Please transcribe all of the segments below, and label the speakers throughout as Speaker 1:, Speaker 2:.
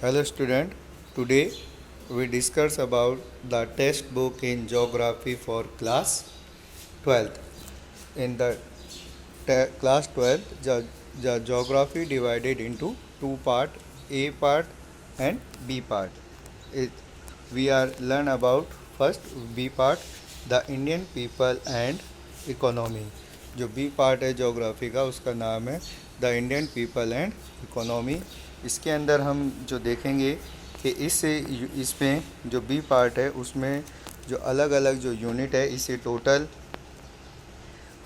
Speaker 1: Hello student, today we discuss about the textbook in geography for class 12th. In the class 12th, the geography divided into two part, A part and B part. It, we are learn about first B part, the Indian people and economy. जो B part है geography का उसका नाम है the Indian people and economy. इसके अंदर हम जो देखेंगे कि इसमें जो बी पार्ट है उसमें जो अलग अलग जो यूनिट है इसे टोटल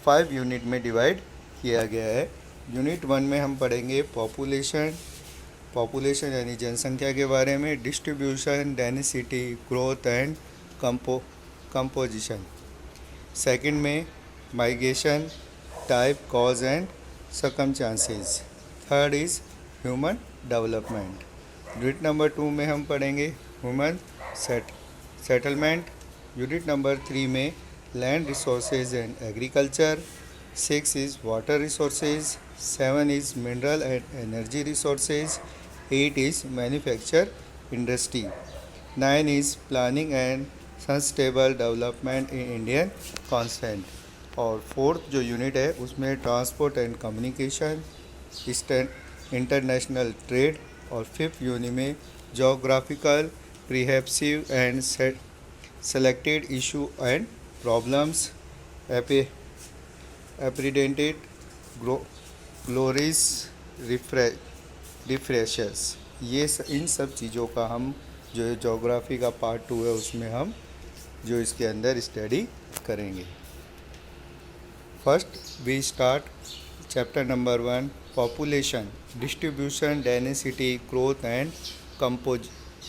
Speaker 1: 5 यूनिट में डिवाइड किया गया है। यूनिट 1 में हम पढ़ेंगे पॉपुलेशन यानी जनसंख्या के बारे में, distribution, density, growth and composition. Second में migration, type, cause and circumstances. Third is human development. Unit number 2 में हम पढ़ेंगे ह्यूमन सेटलमेंट। यूनिट नंबर 3 में land resources and agriculture. 6 is water resources. 7 is mineral and energy resources. 8 is manufacture industry. 9 is planning and sustainable development in Indian context. और fourth जो unit है उसमें transport and communication, international trade. और fifth unit में geographical perspective and selected issue and problems, appended glossaries refreshers. इन सब चीज़ों का हम जो जोग्राफी का पार्ट 2 है उसमें हम जो इसके अंदर स्टडी करेंगे। First we start chapter number 1 population, distribution, density, growth and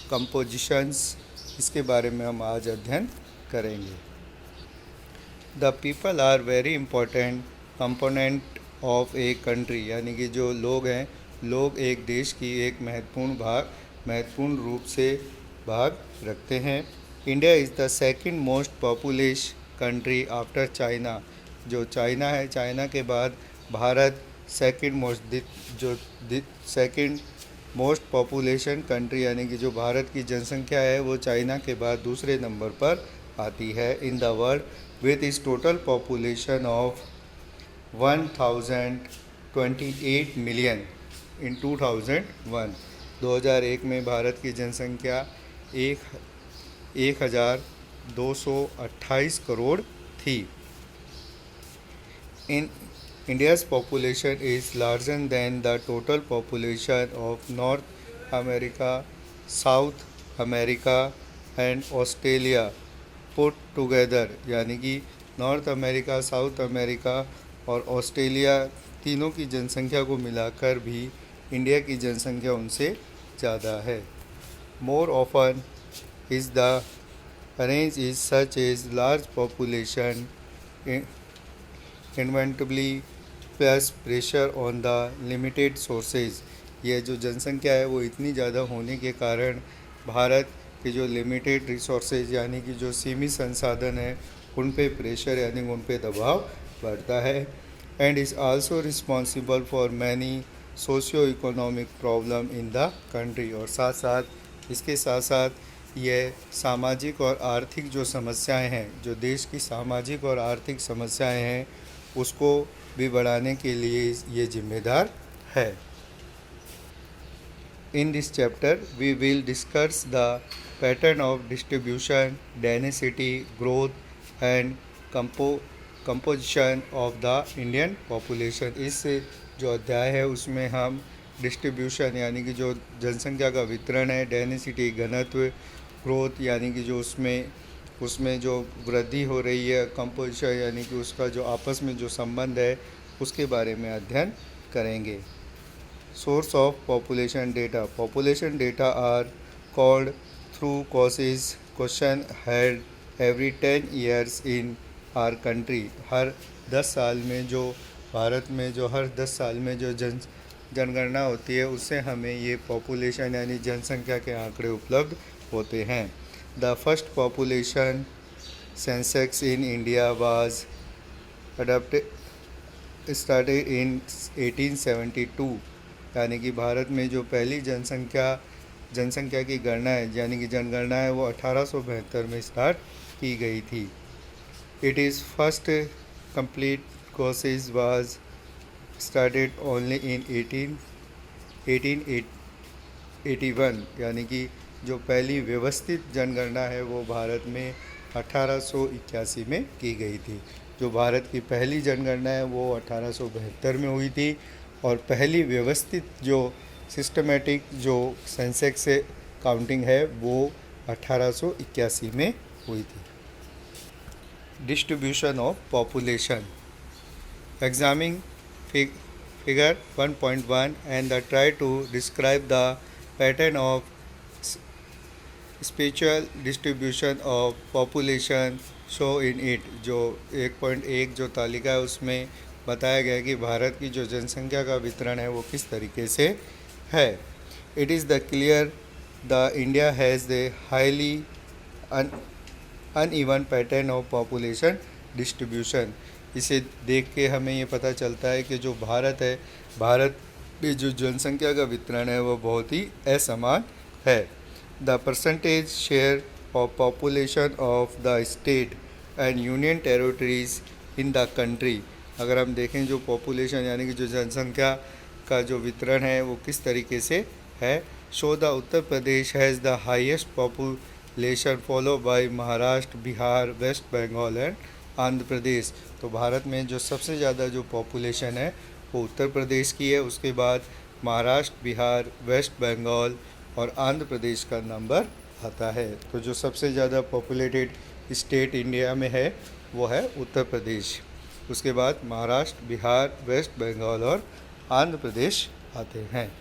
Speaker 1: compositions. इसके बारे में हम आज अध्ययन करेंगे। The people are very important component of a country, यानी कि जो लोग हैं, लोग एक देश की एक महत्वपूर्ण रूप से भाग रखते हैं। India is the second most populous country after China. जो चाइना है, चाइना के बाद Bharat second most population country, यानी कि जो भारत की जनसंख्या है वो चाइना के बाद दूसरे नंबर पर आती है इन द वर्ल्ड विथ इस total population of 1028 million in 2001। 2001 में भारत की जनसंख्या 1228 करोड़ थी। In India's population is larger than the total population of North America, South America and Australia put together, यानी कि नॉर्थ अमेरिका, साउथ अमेरिका और Australia तीनों की जनसंख्या को मिलाकर भी इंडिया की जनसंख्या उनसे ज़्यादा है। More often is the arrange is such as large population inevitably plus pressure on the limited sources. यह जो जनसंख्या है वो इतनी ज़्यादा होने के कारण भारत के जो लिमिटेड रिसोर्सेज यानी कि जो सीमित संसाधन है उन पे प्रेशर यानी उन पे दबाव बढ़ता है। And is also responsible for many socio economic problem in the country. और इसके साथ साथ यह सामाजिक और आर्थिक जो समस्याएं हैं, जो देश की सामाजिक और आर्थिक समस्याएं हैं उसको भी बढ़ाने के लिए ये जिम्मेदार है। In this chapter we will discuss the pattern of distribution, density, growth and composition of the Indian population. इस जो अध्याय है उसमें हम डिस्ट्रीब्यूशन यानी कि जो जनसंख्या का वितरण है, डेंसिटी घनत्व, ग्रोथ यानी कि जो उसमें जो वृद्धि हो रही है, कंपोजिशन यानी कि उसका जो आपस में जो संबंध है उसके बारे में अध्ययन करेंगे। Source of population data are called through कॉसेज question held every 10 years in our country. हर 10 साल में जो भारत में जो हर 10 साल में जो जनगणना होती है उससे हमें ये पॉपुलेशन यानी जनसंख्या के आंकड़े उपलब्ध होते हैं। The first population census in India was started in 1872, यानी कि भारत में जो पहली जनसंख्या जनसंख्या की गणना है यानी कि जनगणना है वो 1872 में स्टार्ट की गई थी। It is first complete courses was started only in 1881 यानी कि जो पहली व्यवस्थित जनगणना है वो भारत में 1881 में की गई थी। जो भारत की पहली जनगणना है वो 1872 में हुई थी और पहली व्यवस्थित जो सिस्टमेटिक जो सेंसेक्स से काउंटिंग है वो 1881 में हुई थी। Distribution of population examining figure 1.1 and try to describe the pattern of spatial distribution of population show in it। जो 1.1 जो तालिका है उसमें बताया गया कि भारत की जो जनसंख्या का वितरण है वो किस तरीके से है। It is the clear the India has the highly uneven pattern of population distribution. इसे देख के हमें ये पता चलता है कि जो भारत है, भारत में जो जनसंख्या का वितरण है वो बहुत ही असमान है। The percentage share of population of the state and union territories in the country. अगर हम देखें जो पॉपुलेशन यानी कि जो जनसंख्या का जो वितरण है वो किस तरीके से है। So the Uttar Pradesh has the highest population follow by Maharashtra, Bihar, West Bengal and Andhra Pradesh. तो भारत में जो सबसे ज़्यादा जो पॉपुलेशन है वो उत्तर प्रदेश की है, उसके बाद महाराष्ट्र, बिहार, वेस्ट बंगाल और आंध्र प्रदेश का नंबर आता है। तो जो सबसे ज़्यादा पॉपुलेटेड स्टेट इंडिया में है वो है उत्तर प्रदेश, उसके बाद महाराष्ट्र, बिहार, वेस्ट बंगाल और आंध्र प्रदेश आते हैं।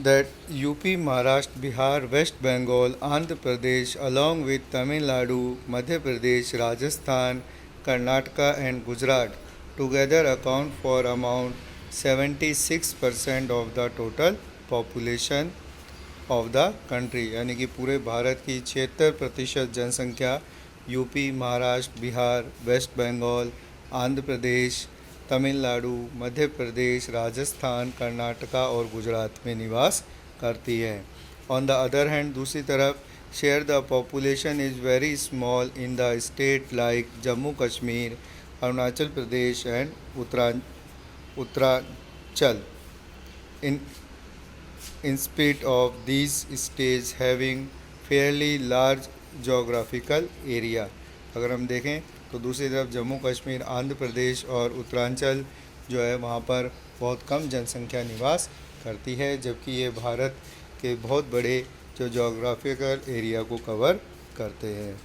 Speaker 1: That UP, Maharashtra, Bihar, West Bengal, Andhra Pradesh along with Tamil Nadu, Madhya Pradesh, Rajasthan, Karnataka and Gujarat together account for around 76% of the total population of the country। यानी कि पूरे भारत की 76% जनसंख्या यूपी, महाराष्ट्र, बिहार, वेस्ट बंगाल, आंध्र प्रदेश, तमिलनाडु, मध्य प्रदेश, राजस्थान, कर्नाटका और गुजरात में निवास करती है। ऑन द अदर हैंड दूसरी तरफ share the population is very small in the state like Jammu Kashmir, Arunachal Pradesh and Uttaranchal. in spite of these states having fairly large geographical area। अगर हम देखें तो दूसरी तरफ जम्मू कश्मीर, आंध्र प्रदेश और उत्तरांचल जो है वहाँ पर बहुत कम जनसंख्या निवास करती है, जबकि ये भारत के बहुत बड़े जो जोग्राफिकल एरिया को कवर करते हैं।